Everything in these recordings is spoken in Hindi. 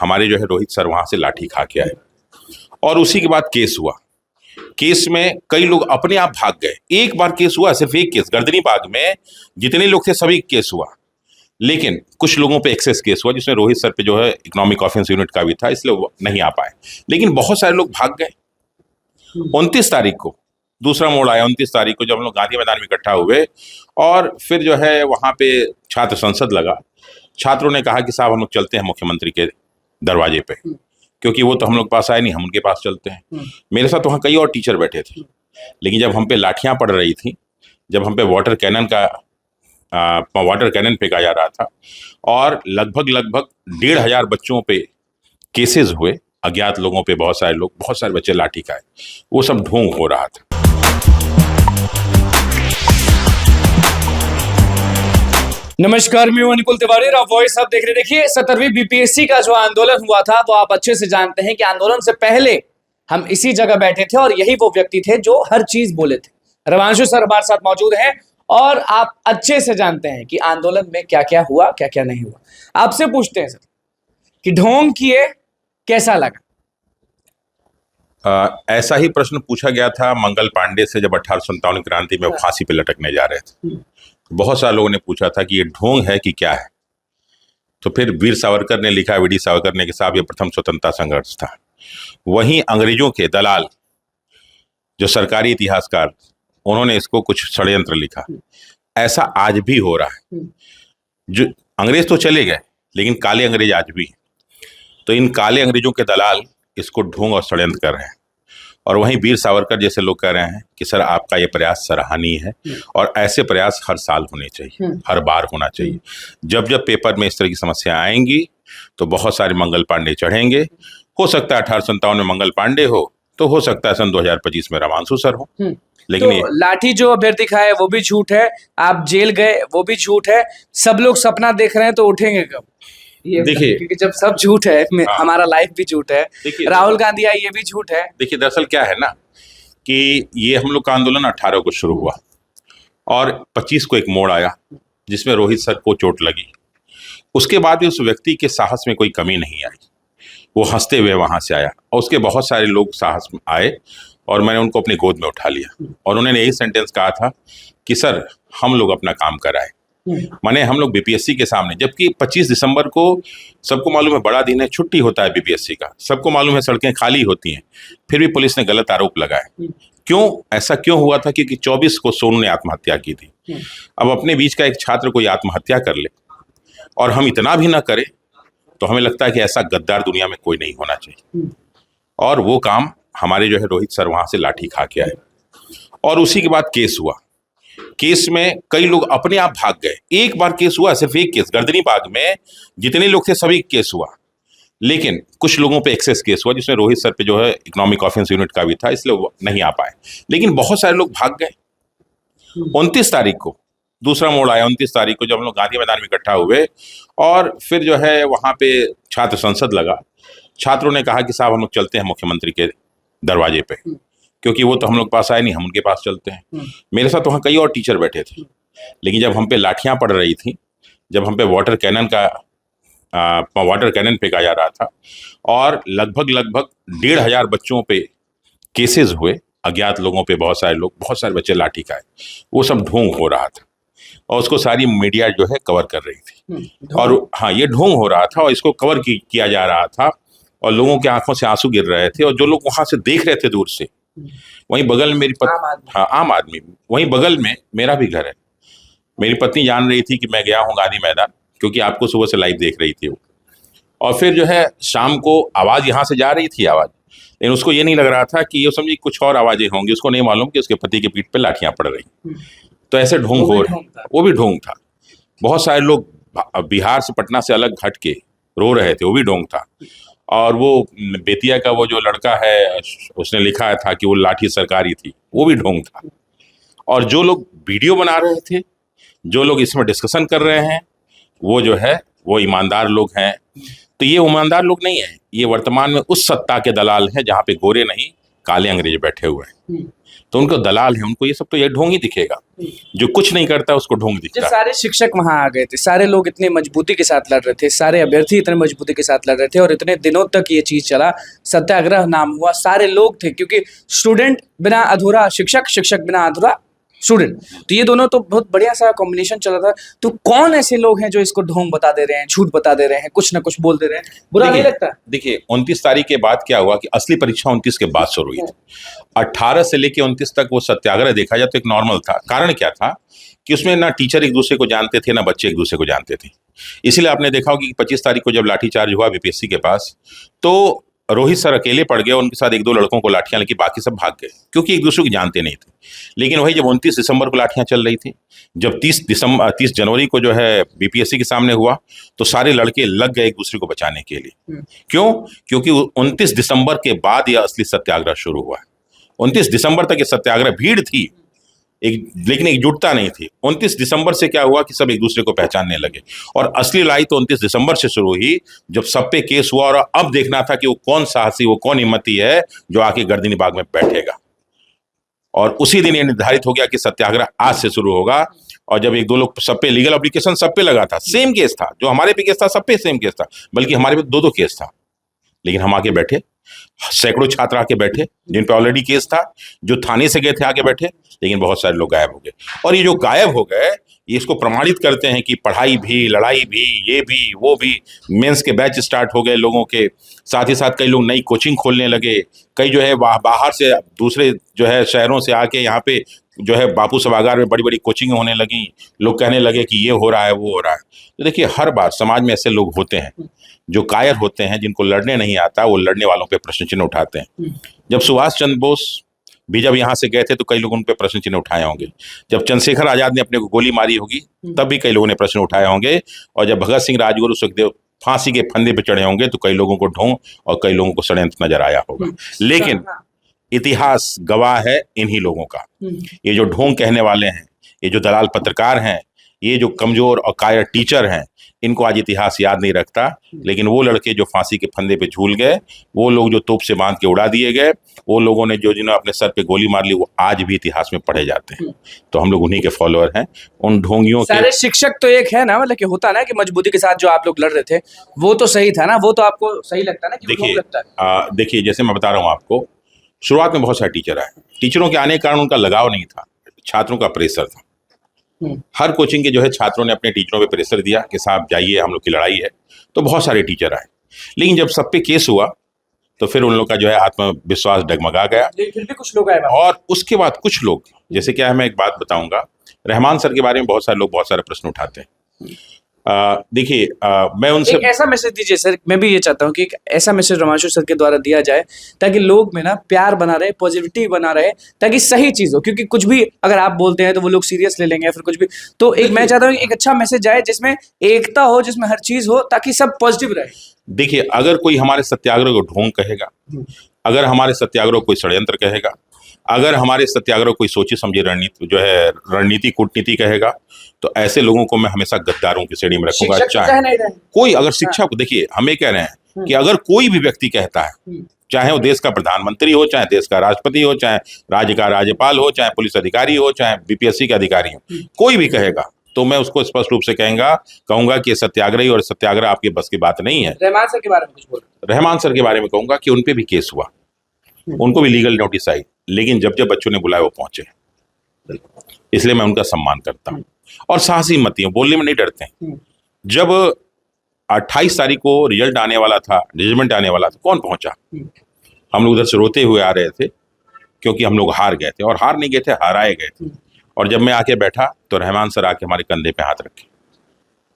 हमारे जो है रोहित सर वहां से लाठी खा के आए और उसी के बाद केस हुआ। केस में कई लोग अपने आप भाग गए। एक बार केस हुआ, सिर्फ एक केस, गर्दनी बाग में जितने लोग थे सभी केस हुआ, लेकिन कुछ लोगों पे एक्सेस केस हुआ जिसमें रोहित सर पे जो है इकोनॉमिक ऑफेंस यूनिट का भी था, इसलिए वो नहीं आ पाए। लेकिन बहुत सारे लोग भाग गए। 29 तारीख को दूसरा मोड़ आया। 29 तारीख को जब हम लोग गांधी मैदान में इकट्ठा हुए और फिर जो है वहां पे छात्र संसद लगा। छात्रों ने कहा कि साहब हम लोग चलते हैं मुख्यमंत्री के दरवाजे पे, क्योंकि वो तो हम लोग पास आए नहीं, हम उनके पास चलते हैं। मेरे साथ वहाँ कई और टीचर बैठे थे, लेकिन जब हम पे लाठियां पड़ रही थी, जब हम पे वाटर कैनन फेंका जा रहा था और लगभग 1,500 बच्चों पे केसेस हुए, अज्ञात लोगों पे बहुत सारे बच्चे लाठी खाए, वो सब ढोंग हो रहा था। नमस्कार, मैं हूं निकुल तिवारी और आप वॉइस आप देख रहे। देखिए, 17वीं बीपीएससी का जो आंदोलन हुआ था वो आप अच्छे से जानते हैं कि आंदोलन से पहले हम इसी जगह बैठे थे और यही वो व्यक्ति थे जो हर चीज बोले थे। रवांशु सर हमारे साथ मौजूद हैं और आप अच्छे से जानते हैं कि आंदोलन में क्या क्या हुआ, क्या क्या नहीं हुआ। आपसे पूछते हैं सर कि ढोंग किए, कैसा लगा? ऐसा ही प्रश्न पूछा गया था मंगल पांडे से जब 1857 क्रांति में वो फांसी पे लटकने जा रहे थे। बहुत सारे लोगों ने पूछा था कि ये ढोंग है कि क्या है। तो फिर वीर सावरकर ने लिखा, वीडी सावरकर ने, कि साहब ये प्रथम स्वतंत्रता संघर्ष था। वहीं अंग्रेजों के दलाल जो सरकारी इतिहासकार, उन्होंने इसको कुछ षड्यंत्र लिखा। ऐसा आज भी हो रहा है। जो अंग्रेज तो चले गए, लेकिन काले अंग्रेज आज भी हैं। तो इन काले अंग्रेजों के दलाल इसको ढोंग और षड्यंत्र कर रहे हैं। और वहीं वीर सावरकर जैसे लोग कह रहे हैं कि सर आपका ये प्रयास सराहनीय है और ऐसे प्रयास हर साल होने चाहिए, हर बार होना चाहिए। जब जब पेपर में इस तरह की समस्या आएंगी तो बहुत सारे मंगल पांडे चढ़ेंगे। हो सकता है 1857 में मंगल पांडे हो, तो हो सकता है सन 2025 में रवांशु सर हो। लेकिन तो लाठी जो अभ्यर्थी खाए वो भी झूठ है, आप जेल गए वो भी झूठ है। सब लोग सपना देख रहे हैं, तो उठेंगे कब? देखिए, क्योंकि जब सब झूठ है, हमारा लाइफ भी झूठ है, राहुल गांधी आई ये भी झूठ है। देखिए, दरअसल क्या है ना कि ये हम लोग का आंदोलन 18 को शुरू हुआ और 25 को एक मोड़ आया जिसमें रोहित सर को चोट लगी। उसके बाद भी उस व्यक्ति के साहस में कोई कमी नहीं आई। वो हंसते हुए वहां से आया और उसके बहुत सारे लोग साहस में आए और मैंने उनको अपनी गोद में उठा लिया और उन्होंने यही सेंटेंस कहा था कि सर हम लोग अपना काम कराए। माने हम लोग बीपीएससी के सामने, जबकि 25 दिसंबर को सबको मालूम है बड़ा दिन है, छुट्टी होता है बीपीएससी का, सबको मालूम है सड़कें खाली होती हैं, फिर भी पुलिस ने गलत आरोप लगाए। क्यों ऐसा क्यों हुआ था? क्योंकि 24 को सोनू ने आत्महत्या की थी। अब अपने बीच का एक छात्र कोई आत्महत्या कर ले और हम इतना भी ना करें, तो हमें लगता है कि ऐसा गद्दार दुनिया में कोई नहीं होना चाहिए। और वो काम हमारे जो है रोहित सर वहां से लाठी खा के आए और उसी के बाद केस हुआ। केस में कई लोग अपने आप भाग गए। एक बार केस हुआ, सिर्फ एक केस, गर्दनी बाग में जितने लोग थे सभी केस हुआ, लेकिन कुछ लोगों पे एक्सेस केस हुआ जिसमें रोहित सर पे जो है इकोनॉमिक ऑफेंस यूनिट का भी था, इसलिए वो नहीं आ पाए। लेकिन बहुत सारे लोग भाग गए। 29 तारीख को दूसरा मोड़ आया। 29 तारीख को जब हम लोग गांधी मैदान में इकट्ठा हुए और फिर जो है वहां पे छात्र संसद लगा। छात्रों ने कहा कि साहब हम लोग चलते हैं मुख्यमंत्री के दरवाजे पे, क्योंकि वो तो हम लोग पास आए नहीं, हम उनके पास चलते हैं। मेरे साथ वहाँ कई और टीचर बैठे थे, लेकिन जब हम पे लाठियां पड़ रही थी, जब हम पे वाटर कैनन फेंका जा रहा था और लगभग 1,500 बच्चों पे केसेस हुए, अज्ञात लोगों पे बहुत सारे बच्चे लाठी खाए, वो सब ढोंग हो रहा था और उसको सारी मीडिया जो है कवर कर रही थी। और हाँ, ये ढोंग हो रहा था और इसको कवर किया जा रहा था और लोगों के आंखों से आंसू गिर रहे थे। और जो लोग वहां से देख रहे थे दूर से, वहीं बगल में मेरी पत्नी, हाँ आम आदमी, वहीं बगल में मेरा भी घर है। मेरी पत्नी जान रही थी कि मैं गया हूँ गांधी मैदान, क्योंकि आपको सुबह से लाइव देख रही थी वो। और फिर जो है शाम को आवाज़ यहाँ से जा रही थी आवाज़, लेकिन उसको ये नहीं लग रहा था कि ये समझी कुछ और आवाज़ें होंगी। उसको नहीं मालूम कि उसके पति के पीठ पे लाठियाँ पड़ रही। तो ऐसे ढोंग हो रहे, वो भी ढोंग था। बहुत सारे लोग बिहार से, पटना से अलग हट के रो रहे थे, वो भी ढोंग था। और वो बेतिया का वो जो लड़का है, उसने लिखा था कि वो लाठी सरकारी थी, वो भी ढोंग था। और जो लोग वीडियो बना रहे थे, जो लोग इसमें डिस्कशन कर रहे हैं, वो जो है वो ईमानदार लोग हैं। तो ये ईमानदार लोग नहीं हैं, ये वर्तमान में उस सत्ता के दलाल हैं जहाँ पे गोरे नहीं काले अंग्रेज बैठे हुए हैं, तो उनको दलाल है, उनको ये सब तो ये ढोंग ही दिखेगा। जो कुछ नहीं करता उसको ढोंग जब दिखता है। सारे शिक्षक वहां आ गए थे, सारे लोग इतने मजबूती के साथ लड़ रहे थे, सारे अभ्यर्थी इतने मजबूती के साथ लड़ रहे थे और इतने दिनों तक ये चीज चला, सत्याग्रह नाम हुआ, सारे लोग थे, क्योंकि स्टूडेंट बिना अधूरा शिक्षक, शिक्षक बिना अधूरा स्टूडेंट, तो ये दोनों तो बहुत बढ़िया सा कॉम्बिनेशन चला था। तो कौन ऐसे लोग हैं जो इसको ढोंग बता दे रहे हैं, झूठ बता दे रहे हैं, कुछ ना कुछ बोल दे रहे हैं, बुरा नहीं लगता? देखिए 29 तारीख के बाद क्या हुआ कि असली परीक्षा 29 के बाद शुरू हुई थी। 18 से लेके 29 तक वो सत्याग्रह देखा जाए तो एक नॉर्मल था। कारण क्या था कि उसमें ना टीचर एक दूसरे को जानते थे, ना बच्चे एक दूसरे को जानते थे। इसलिए आपने देखा होगा कि 25 तारीख को जब लाठीचार्ज हुआ बीपीएससी के पास, तो रोहित सर अकेले पड़ गए, उनके साथ एक दो लड़कों को लाठियां लगी, बाकी सब भाग गए क्योंकि एक दूसरे को जानते नहीं थे। लेकिन वही जब 29 दिसंबर को लाठियां चल रही थी, जब 30 जनवरी को जो है बीपीएससी के सामने हुआ, तो सारे लड़के लग गए एक दूसरे को बचाने के लिए। क्यों? क्योंकि 29 दिसंबर के बाद यह असली सत्याग्रह शुरू हुआ। 29 दिसंबर तक ये सत्याग्रह भीड़ थी, लेकिन एकजुटता नहीं थी। 29 दिसंबर से क्या हुआ कि सब एक दूसरे को पहचानने लगे, और असली लड़ाई तो 29 दिसंबर से शुरू हुई जब सब पे केस हुआ, और अब देखना था कि वो कौन साहसी, वो कौन हिम्मती है जो आके गर्दनी बाग में बैठेगा। और उसी दिन ये निर्धारित हो गया कि सत्याग्रह आज से शुरू होगा। और जब एक दो लोग, सब पे लीगल एप्लीकेशन सब पे लगा था, सेम केस था, जो हमारे पे केस था सब पे सेम केस था, बल्कि हमारे पे दो केस था। लेकिन हम आके बैठे, सैकड़ों छात्र आके बैठे जिन पे ऑलरेडी केस था, जो थाने से गए थे आके बैठे, लेकिन बहुत सारे लोग गायब हो गए। और ये जो गायब हो गए, ये इसको प्रमाणित करते हैं कि पढ़ाई भी, लड़ाई भी, ये भी, वो भी, मेंस के बैच स्टार्ट हो गए लोगों के, साथ ही साथ कई लोग नई कोचिंग खोलने लगे, कई जो है बाहर से दूसरे जो है शहरों से आके यहाँ पे जो है बापू सभागार में बड़ी बड़ी कोचिंग होने लगी। लोग कहने लगे कि ये हो रहा है, वो हो रहा है। तो देखिए, हर बार समाज में ऐसे लोग होते हैं जो कायर होते हैं, जिनको लड़ने नहीं आता, वो लड़ने वालों पे प्रश्न चिन्ह उठाते हैं। जब सुभाष चंद्र बोस भी जब यहाँ से गए थे तो कई लोगों ने प्रश्न चिन्ह उठाए होंगे। जब चंद्रशेखर आजाद ने अपने को गोली मारी होगी तब भी कई लोगों ने प्रश्न उठाए होंगे। और जब भगत सिंह, राजगुरु, सुखदेव फांसी के फंदे पे चढ़े होंगे तो कई लोगों को ढोंग और कई लोगों को षड्यंत्र नजर आया होगा। लेकिन इतिहास गवाह है इन्हीं लोगों का। ये जो ढोंग कहने वाले हैं, ये जो दलाल पत्रकार हैं, ये जो कमजोर और कायर टीचर हैं, इनको आज इतिहास याद नहीं रखता। लेकिन वो लड़के जो फांसी के फंदे पे झूल गए, वो लोग जो तोप से बांध के उड़ा दिए गए, वो लोगों ने जो जिन्होंने अपने सर पे गोली मार ली, वो आज भी इतिहास में पढ़े जाते हैं। तो हम लोग उन्हीं के फॉलोअर हैं, उन ढोंगियों के। सारे शिक्षक तो एक है ना, मतलब कि होता ना कि मजबूती के साथ जो आप लोग लड़ रहे थे, वो तो सही था ना, वो तो आपको सही लगता ना कि ढोंग लगता है? देखिए, जैसे मैं बता रहा हूँ आपको, शुरुआत में बहुत सारे टीचर आए, टीचरों के आने के कारण उनका लगाव नहीं था, छात्रों का प्रेशर था। हर कोचिंग के जो है छात्रों ने अपने टीचरों पे प्रेशर दिया कि साहब जाइए, हम लोग की लड़ाई है। तो बहुत सारे टीचर आए, लेकिन जब सब पे केस हुआ तो फिर उन लोग का जो है आत्मविश्वास डगमगा गया। फिर भी कुछ लोग आए और उसके बाद कुछ लोग, जैसे क्या है, मैं एक बात बताऊंगा, रहमान सर के बारे में बहुत सारे लोग बहुत सारे प्रश्न उठाते हैं। देखिए, मैं उनसे एक ऐसा मैसेज दीजिए सर, मैं भी ये चाहता हूँ कि एक ऐसा मैसेज रमाशु सर के द्वारा दिया जाए ताकि लोग में ना प्यार बना रहे, पॉजिटिविटी बना रहे, ताकि सही चीज हो। क्योंकि कुछ भी अगर आप बोलते हैं तो वो लोग सीरियस ले लेंगे, फिर कुछ भी। तो एक मैं चाहता हूँ कि एक अच्छा मैसेज जाए जिसमें एकता हो, जिसमें हर चीज हो, ताकि सब पॉजिटिव रहे। देखिए, अगर कोई हमारे सत्याग्रह को ढोंग कहेगा, अगर हमारे सत्याग्रह को कोई षड्यंत्र कहेगा, अगर हमारे सत्याग्रह कोई सोची समझी रणनीति जो है रणनीति कूटनीति कहेगा, तो ऐसे लोगों को मैं हमेशा गद्दारों की श्रेणी में रखूंगा। चाहे कोई, अगर शिक्षा को, देखिए हम ये कह रहे हैं कि अगर कोई भी व्यक्ति कहता है, चाहे वो देश का प्रधानमंत्री हो, चाहे देश का राष्ट्रपति हो, चाहे राज्य का राज्यपाल हो, चाहे पुलिस अधिकारी हो, चाहे बीपीएससी के अधिकारी हो, कोई भी कहेगा, तो मैं उसको स्पष्ट रूप से कहूंगा कि सत्याग्रही और सत्याग्रह आपके बस की बात नहीं है। रहमान सर के बारे में कुछ बोल? रहमान सर के बारे में कहूंगा कि उनपे भी केस हुआ, उनको भी लीगल नोटिस आई, लेकिन जब जब बच्चों ने बुलाया वो पहुंचे। इसलिए मैं उनका सम्मान करता हूं। और साहसी हिम्मती हैं, बोलने में नहीं डरते हैं। जब 28 तारीख को रिजल्ट आने वाला था, जजमेंट आने वाला था, कौन पहुंचा? हम लोग उधर से रोते हुए आ रहे थे क्योंकि हम लोग हार गए थे, और हार नहीं गए थे, हाराए गए थे। और जब मैं आके बैठा तो रहमान सर आके हमारे कंधे पे हाथ रखे।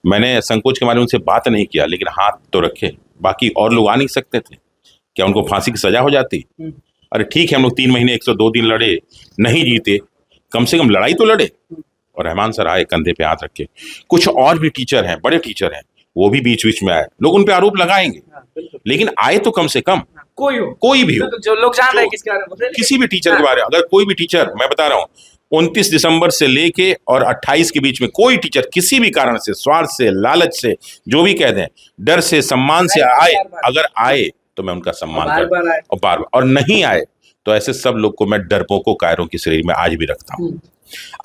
मैंने संकोच के मारे उनसे बात नहीं किया, लेकिन हाथ तो रखे। बाकी और लोग आ नहीं सकते थे, क्या उनको फांसी की सजा हो जाती? अरे ठीक है, हम लोग 3 महीने 102 दिन लड़े, नहीं जीते, कम से कम लड़ाई तो लड़े। और रहमान सर आए, कंधे पे हाथ रखे। कुछ और भी टीचर हैं, बड़े टीचर हैं, वो भी बीच बीच में आए। लोग उन पे आरोप लगाएंगे, लेकिन आए तो कम से कम कोई भी हो, जो लोग जान रहे हैं किसके बारे में, किसी भी टीचर के बारे में। अगर कोई भी टीचर, मैं बता रहा हूँ, 29 दिसंबर से लेके और 28 के बीच में कोई टीचर किसी भी कारण से, स्वार्थ से, लालच से, जो भी कह दें, डर से, सम्मान से आए, अगर आए तो मैं उनका सम्मान करता हूं, और बार बार, और नहीं आए तो ऐसे सब लोग को मैं डरपोकों कायरों की श्रेणी में आज भी रखता हूँ।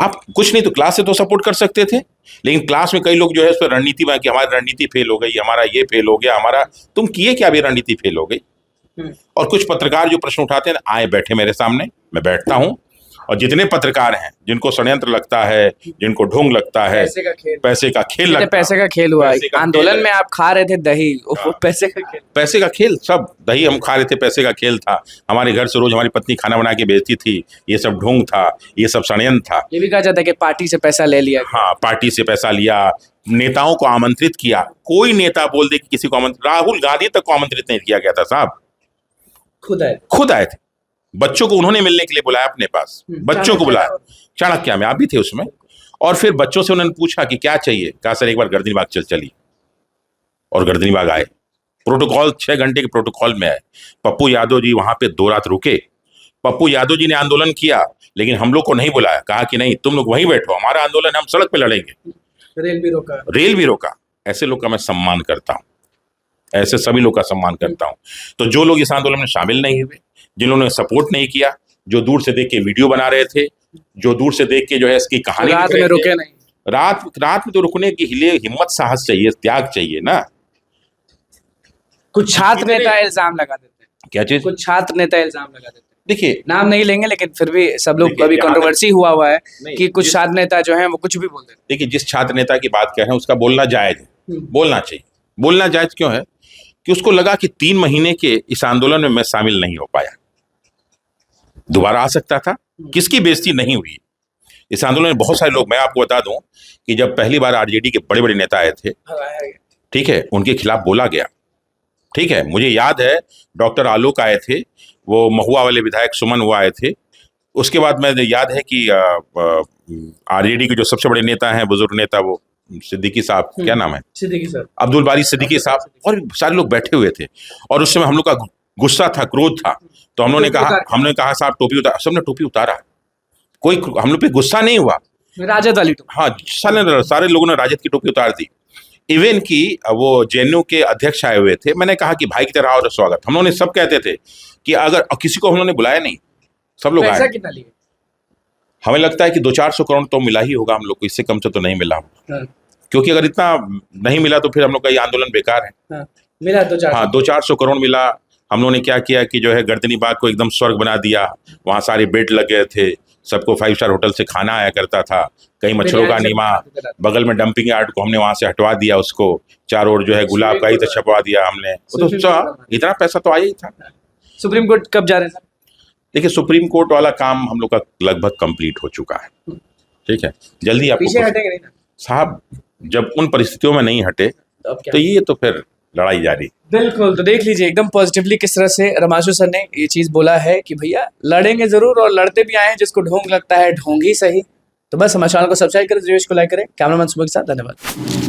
आप कुछ नहीं तो क्लास से तो सपोर्ट कर सकते थे, लेकिन क्लास में कई लोग जो है उस पर रणनीति में कि हमारी रणनीति फेल हो गई, हमारा ये फेल हो गया, हमारा तुम किए क्या, भी रणनीति फेल हो गई। और कुछ पत्रकार जो प्रश्न उठाते हैं, आए बैठे मेरे सामने, मैं बैठता हूं, और जितने पत्रकार हैं जिनको षड्यंत्र लगता है, जिनको ढोंग लगता है, पैसे का खेल लगता है, पैसे का खेल हुआ आंदोलन में, आप खा रहे थे दही, पैसे का खेल सब दही हम खा रहे थे, पैसे का खेल था। हमारे घर से रोज हमारी पत्नी खाना बना के भेजती थी, ये सब ढोंग था, ये सब षड्यंत्र था। ये भी कहा जाता है कि पार्टी से पैसा ले लिया। हाँ, पार्टी से पैसा लिया, नेताओं को आमंत्रित किया। कोई नेता बोल दे कि किसी को आमंत्रित, राहुल गांधी तक को आमंत्रित नहीं किया गया था साहब, खुद आए थे। बच्चों को उन्होंने मिलने के लिए बुलाया अपने पास, बच्चों को बुलाया, चाणक्य में आप भी थे उसमें। और फिर बच्चों से उन्होंने पूछा कि क्या चाहिए, कहा सर एक बार गर्दनीबाग चली, और गर्दनीबाग आए। प्रोटोकॉल 6 घंटे के प्रोटोकॉल में आए। पप्पू यादव जी वहां पे 2 रात रुके। पप्पू यादव जी ने आंदोलन किया, लेकिन हम लोग को नहीं बुलाया, कहा कि नहीं तुम लोग वहीं बैठो, हमारा आंदोलन हम सड़क पे लड़ेंगे। रेल भी रोका। ऐसे लोग का मैं सम्मान करता हूँ, ऐसे सभी लोग का सम्मान करता हूँ। तो जो लोग इस आंदोलन में शामिल नहीं हुए, जिन्होंने सपोर्ट नहीं किया, जो दूर से देख के वीडियो बना रहे थे, जो दूर से देख के जो है इसकी कहानी रात में रुके नहीं, रात में तो रुकने की हिम्मत साहस चाहिए, त्याग चाहिए ना। कुछ छात्र नेता इल्जाम लगा देते हैं। क्या चीज? कुछ छात्र नेता इल्जाम लगा देते हैं। देखिए, नाम नहीं लेंगे, लेकिन फिर भी सब लोग, अभी कंट्रोवर्सी हुआ है कि कुछ छात्र नेता जो हैं वो कुछ भी बोलते हैं। देखिए, जिस छात्र नेता की बात कर रहे हैं उसका बोलना जायज है, बोलना चाहिए। बोलना जायज क्यों है? कि उसको लगा कि 3 महीने के इस आंदोलन में मैं शामिल नहीं हो पाया, दोबारा आ सकता था। किसकी बेइज्जती नहीं हुई इस आंदोलन में? बहुत सारे लोग, मैं आपको बता दूं कि जब पहली बार आरजेडी के बड़े बड़े नेता आए थे, ठीक है, उनके खिलाफ बोला गया, ठीक है। मुझे याद है डॉक्टर आलोक आए थे, वो महुआ वाले विधायक सुमन वो आए थे। उसके बाद मैं याद है कि आरजेडी के जो सबसे बड़े नेता हैं, बुजुर्ग नेता, वो सिद्दीकी साहब, क्या नाम है, सिद्दीकी साहब, अब्दुल बारी सिद्दीकी साहब, और सारे लोग बैठे हुए थे। और उस समय हम लोग का गुस्सा था, क्रोध था, तो हमने कहा साहब टोपी उतार, सबने टोपी उतारा, कोई हम लोग पे गुस्सा नहीं हुआ। राजद वाली टोपी, हाँ, सारे लोगों ने राजद की टोपी उतार दी। इवन की वो जेएनयू के अध्यक्ष आए हुए थे, मैंने कहा कि भाई की तरह और स्वागत। हम लोगों ने सब कहते थे कि अगर किसी को हम लोगों ने बुलाया नहीं, सब लोग आए। कितना लिए? हमें लगता है कि 200-400 करोड़ तो मिला ही होगा हम लोग को, इससे कम से तो नहीं मिला होगा। क्योंकि अगर इतना नहीं मिला तो फिर हम लोग का ये आंदोलन बेकार है। मिला 200-400 करोड़ मिला। हम लोगों ने क्या किया कि जो है गर्दनीबाग को एकदम स्वर्ग बना दिया। वहाँ सारे बेड लग गए थे, सबको 5 स्टार होटल से खाना आया करता था। कहीं मच्छरों का नीमा, बगल में डंपिंग यार्ड को हमने वहाँ से हटवा दिया, उसको चारों ओर जो है गुलाब का ही तो छपवा दिया हमने। तो इतना पैसा तो आया ही था। सुप्रीम कोर्ट कब जा रहे हैं? देखिए, सुप्रीम कोर्ट वाला काम हम लोग का लगभग कंप्लीट हो चुका है, ठीक है। जल्दी आपको पीछे हटेंगे नहीं ना साहब, जब उन परिस्थितियों में नहीं हटे तो ये तो फिर लड़ाई जारी। बिल्कुल। तो देख लीजिए एकदम पॉजिटिवली किस तरह से रमाशु सर ने ये चीज बोला है कि भैया लड़ेंगे जरूर, और लड़ते भी आए हैं। जिसको ढोंग लगता है ढोंग ही सही। तो बस हमारे चैनल को सब्सक्राइब करें, वीडियो को लाइक करें। कैमरामैन सुबह के साथ, धन्यवाद।